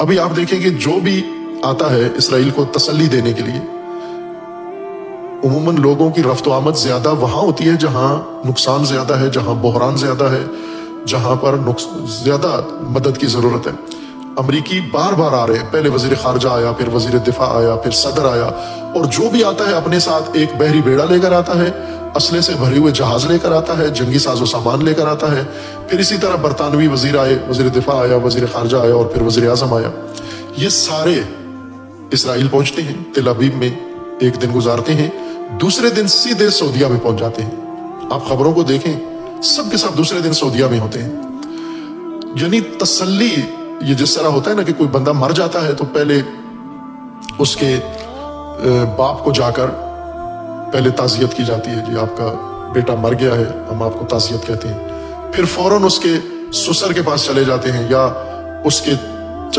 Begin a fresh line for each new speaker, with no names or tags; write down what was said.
ابھی آپ دیکھیں کہ جو بھی آتا ہے اسرائیل کو تسلی دینے کے لیے، عموماً لوگوں کی رفت و آمد زیادہ وہاں ہوتی ہے جہاں نقصان زیادہ ہے، جہاں بحران زیادہ ہے، جہاں پر زیادہ مدد کی ضرورت ہے۔ امریکی بار بار آ رہے ہیں، پہلے وزیر خارجہ آیا، پھر وزیر دفاع آیا، پھر صدر آیا، اور جو بھی آتا ہے اپنے ساتھ ایک بحری بیڑا لے کر آتا ہے، اسلحے سے بھرے ہوئے جہاز لے کر آتا ہے، جنگی ساز و سامان لے کر آتا ہے۔ پھر اسی طرح برطانوی وزیر آئے، وزیر دفاع آیا، وزیر خارجہ آیا، اور پھر وزیر اعظم آیا۔ یہ سارے اسرائیل پہنچتے ہیں، تل ابیب میں ایک دن گزارتے ہیں، دوسرے دن سیدھے سعودیہ میں پہنچ جاتے ہیں۔ آپ خبروں کو دیکھیں، سب کے سب دوسرے دن سعودیہ میں ہوتے ہیں۔ یعنی تسلی، یہ جس طرح ہوتا ہے نا کہ کوئی بندہ مر جاتا ہے تو پہلے اس کے باپ کو جا کر پہلے تعزیت کی جاتی ہے، جی آپ کا بیٹا مر گیا ہے، ہم آپ کو تعزیت کہتے ہیں۔ پھر فوراً اس کے سسر کے پاس چلے جاتے ہیں، یا اس کے